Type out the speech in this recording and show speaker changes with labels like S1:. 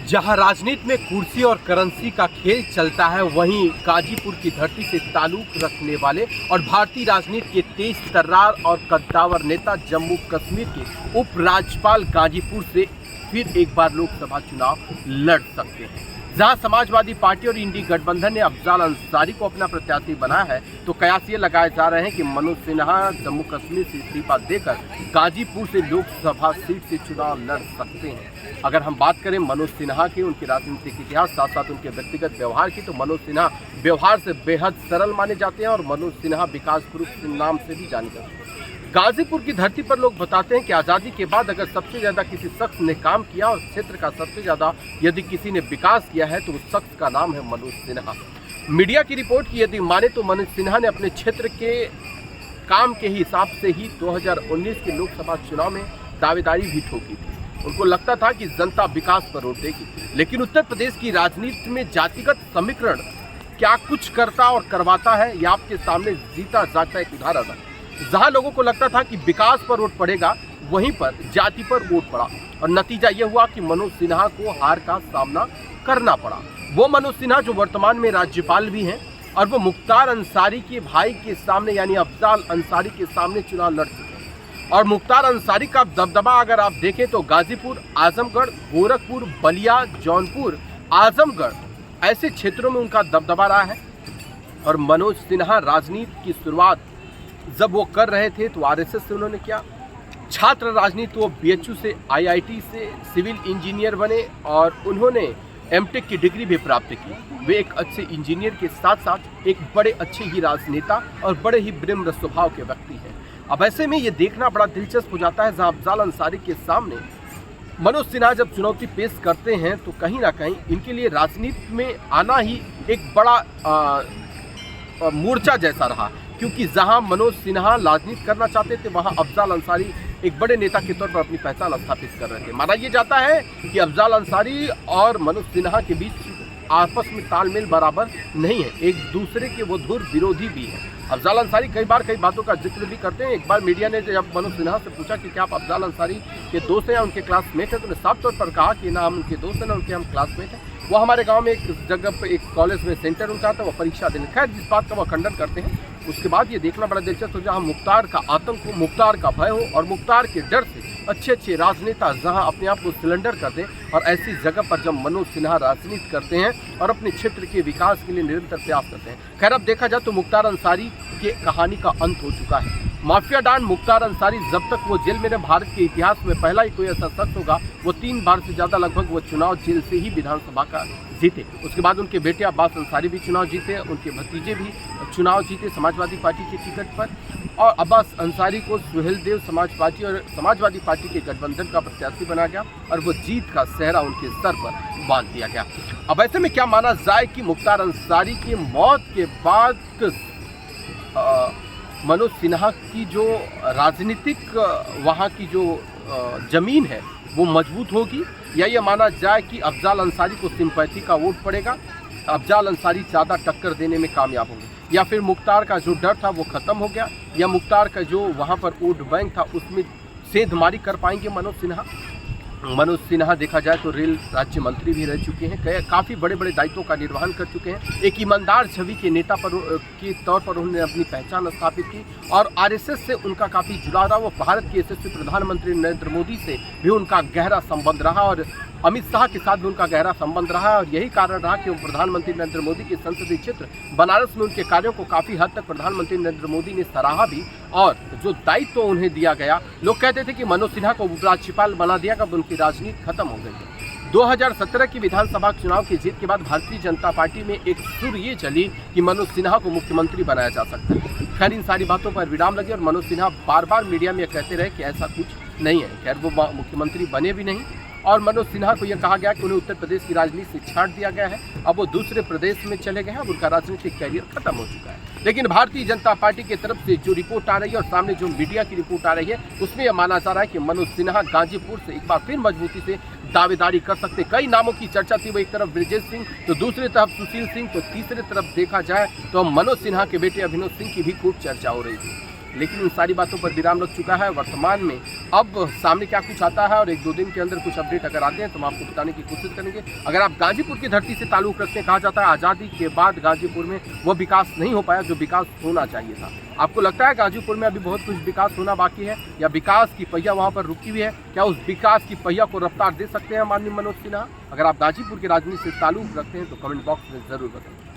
S1: जहां राजनीति में कुर्सी और करेंसी का खेल चलता है, वहीं गाजीपुर की धरती से ताल्लुक रखने वाले और भारतीय राजनीति के तेज तर्रार और कद्दावर नेता जम्मू कश्मीर के उपराज्यपाल गाजीपुर से फिर एक बार लोकसभा चुनाव लड़ सकते हैं। जहां समाजवादी पार्टी और इंडी गठबंधन ने अफजाल अंसारी को अपना प्रत्याशी बनाया है, तो कयास ये लगाए जा रहे हैं कि मनोज सिन्हा जम्मू कश्मीर से इस्तीफा देकर गाजीपुर से लोकसभा सीट से चुनाव लड़ सकते हैं। अगर हम बात करें मनोज सिन्हा की, उनके राजनीतिक इतिहास, साथ साथ उनके व्यक्तिगत व्यवहार की, तो मनोज सिन्हा व्यवहार से बेहद सरल माने जाते हैं और मनोज सिन्हा विकास पुरुष नाम से भी जाने जाते हैं। गाजीपुर की धरती पर लोग बताते हैं कि आज़ादी के बाद अगर सबसे ज़्यादा किसी शख्स ने काम किया और क्षेत्र का सबसे ज़्यादा यदि किसी ने विकास किया है, तो उस शख्स का नाम है मनोज सिन्हा। मीडिया की रिपोर्ट की यदि माने तो मनोज सिन्हा ने अपने क्षेत्र के काम के हिसाब से ही 2019 के लोकसभा चुनाव में दावेदारी भी ठोकी थी। उनको लगता था कि जनता विकास पर वोट देगी, लेकिन उत्तर प्रदेश की राजनीति में जातिगत समीकरण क्या कुछ करता और करवाता है, यह आपके सामने जीता जागता एक उदाहरण है। जहां लोगों को लगता था कि विकास पर वोट पड़ेगा, वहीं पर जाति पर वोट पड़ा और नतीजा यह हुआ कि मनोज सिन्हा को हार का सामना करना पड़ा। वो मनोज सिन्हा जो वर्तमान में राज्यपाल भी हैं और वो मुख्तार अंसारी के भाई के सामने यानी अफजाल अंसारी के सामने चुनाव लड़ चुके हैं। और मुख्तार अंसारी का दबदबा अगर आप देखें तो गाजीपुर, आजमगढ़, गोरखपुर, बलिया, जौनपुर, आजमगढ़ ऐसे क्षेत्रों में उनका दबदबा रहा है। और मनोज सिन्हा राजनीति की शुरुआत जब वो कर रहे थे तो आरएसएस से उन्होंने किया, छात्र राजनीति वो बीएचयू से, आईआईटी से सिविल इंजीनियर बने और उन्होंने एमटेक की डिग्री भी प्राप्त की। वे एक अच्छे इंजीनियर के साथ साथ एक बड़े अच्छे ही राजनेता और बड़े ही विनम्र स्वभाव के व्यक्ति हैं। अब ऐसे में ये देखना बड़ा दिलचस्प हो जाता है, जहां अफजाल अंसारी के सामने मनोज सिन्हा जब चुनौती पेश करते हैं तो कहीं ना कहीं इनके लिए राजनीति में आना ही एक बड़ा मोर्चा जैसा रहा, क्योंकि जहां मनोज सिन्हा राजनीति करना चाहते थे, वहां अफजाल अंसारी एक बड़े नेता के तौर पर अपनी पहचान स्थापित कर रहे थे। माना यह जाता है कि अफजाल अंसारी और मनोज सिन्हा के बीच आपस में तालमेल बराबर नहीं है, एक दूसरे के वो धुर विरोधी भी हैं। अफजाल अंसारी कई बार कई बातों का जिक्र भी करते हैं। एक बार मीडिया ने जब मनोज सिन्हा से पूछा कि क्या आप अफजाल अंसारी के दोस्त हैं या उनके क्लासमेट हैं, तो उन्होंने साफ तौर पर कहा कि ना हम उनके दोस्त हैं ना उनके हम क्लासमेट हैं। वो हमारे गांव में एक जगह पर एक कॉलेज में सेंटर उनका था, वो परीक्षा देने, खैर जिस बात का वो खंडन करते हैं। उसके बाद ये देखना बड़ा दिलचस्प हो, जहाँ मुख्तार का आतंक हो, मुख्तार का भय हो और मुख्तार के डर से अच्छे अच्छे राजनेता जहां अपने आप को सिलेंडर कर दें, और ऐसी जगह पर जब मनोज सिन्हा राजनीति करते हैं और अपने क्षेत्र के विकास के लिए निरंतर प्रयास करते हैं। खैर अब देखा जाए तो मुख्तार अंसारी के कहानी का अंत हो चुका है। माफिया डॉन मुख्तार अंसारी जब तक वो जेल में रहे, भारत के इतिहास में पहला ही कोई ऐसा शख्स होगा, वो 3 बार से ज़्यादा लगभग वो चुनाव जेल से ही विधानसभा का जीते। उसके बाद उनके बेटे अब्बास अंसारी भी चुनाव जीते, उनके भतीजे भी चुनाव जीते समाजवादी पार्टी के टिकट पर, और अब्बास अंसारी को सुहेलदेव समाजवादी पार्टी के गठबंधन का प्रत्याशी बना गया और वो जीत का सेहरा उनके सर पर बांध दिया गया। अब ऐसे में क्या माना जाए कि मुख्तार अंसारी की मौत के बाद मनोज सिन्हा की जो राजनीतिक वहाँ की जो जमीन है वो मजबूत होगी, या ये माना जाए कि अफजाल अंसारी को सिंपैथी का वोट पड़ेगा, अफजाल अंसारी ज़्यादा टक्कर देने में कामयाब होंगे, या फिर मुख्तार का जो डर था वो ख़त्म हो गया, या मुख्तार का जो वहाँ पर वोट बैंक था उसमें सेंधमारी कर पाएंगे मनोज सिन्हा। मनोज सिन्हा देखा जाए तो रेल राज्य मंत्री भी रह चुके हैं, काफ़ी बड़े बड़े दायित्वों का निर्वहन कर चुके हैं, एक ईमानदार छवि के नेता के तौर पर उन्होंने अपनी पहचान स्थापित की और आरएसएस से उनका काफ़ी जुड़ाव रहा। वो भारत के यशस्वी प्रधानमंत्री नरेंद्र मोदी से भी उनका गहरा संबंध रहा और अमित शाह के साथ भी उनका गहरा संबंध रहा, और यही कारण रहा कि वो प्रधानमंत्री नरेंद्र मोदी के संसदीय क्षेत्र बनारस में उनके कार्यों को काफ़ी हद तक प्रधानमंत्री नरेंद्र मोदी ने सराहा भी, और जो दायित्व उन्हें दिया गया, लोग कहते थे कि मनोज सिन्हा को उपराज्यपाल बना दिया, कब उनकी राजनीति खत्म हो गई है। 2017 की विधानसभा चुनाव की जीत के बाद भारतीय जनता पार्टी में एक सुर ये चली कि मनोज सिन्हा को मुख्यमंत्री बनाया जा सकता है। खैर इन सारी बातों पर विराम लगे और मनोज सिन्हा बार बार मीडिया में कहते रहे कि ऐसा कुछ नहीं है। खैर वो मुख्यमंत्री बने भी नहीं और मनोज सिन्हा को यह कहा गया कि उन्हें उत्तर प्रदेश की राजनीति से छांट दिया गया है, अब वो दूसरे प्रदेश में चले गए हैं, अब उनका राजनीतिक कैरियर खत्म हो चुका है। लेकिन भारतीय जनता पार्टी की तरफ से जो रिपोर्ट आ रही है और सामने जो मीडिया की रिपोर्ट आ रही है, उसमें यह माना जा रहा है कि मनोज सिन्हा गाजीपुर से एक बार फिर मजबूती से दावेदारी कर सकते। कई नामों की चर्चा थी, वो एक तरफ ब्रिजेश सिंह तो दूसरी तरफ सुशील सिंह, तो तीसरी तरफ देखा जाए तो मनोज सिन्हा के बेटे अभिनव सिंह की भी खूब चर्चा हो रही थी। लेकिन उन सारी बातों पर विराम लग चुका है। वर्तमान में अब सामने क्या कुछ आता है और 1-2 दिन के अंदर कुछ अपडेट अगर आते हैं तो हम आपको बताने की कोशिश करेंगे। अगर आप गाजीपुर की धरती से ताल्लुक़ रखते हैं, कहा जाता है आज़ादी के बाद गाजीपुर में वह विकास नहीं हो पाया जो विकास होना चाहिए था। आपको लगता है गाजीपुर में अभी बहुत कुछ विकास होना बाकी है या विकास की पहिया वहाँ पर रुकी हुई है? क्या उस विकास की पहिया को रफ्तार दे सकते हैं माननीय मनोज सिन्हा? अगर आप गाजीपुर की राजनीति से ताल्लुक़ रखते हैं तो कमेंट बॉक्स में ज़रूर बताएं।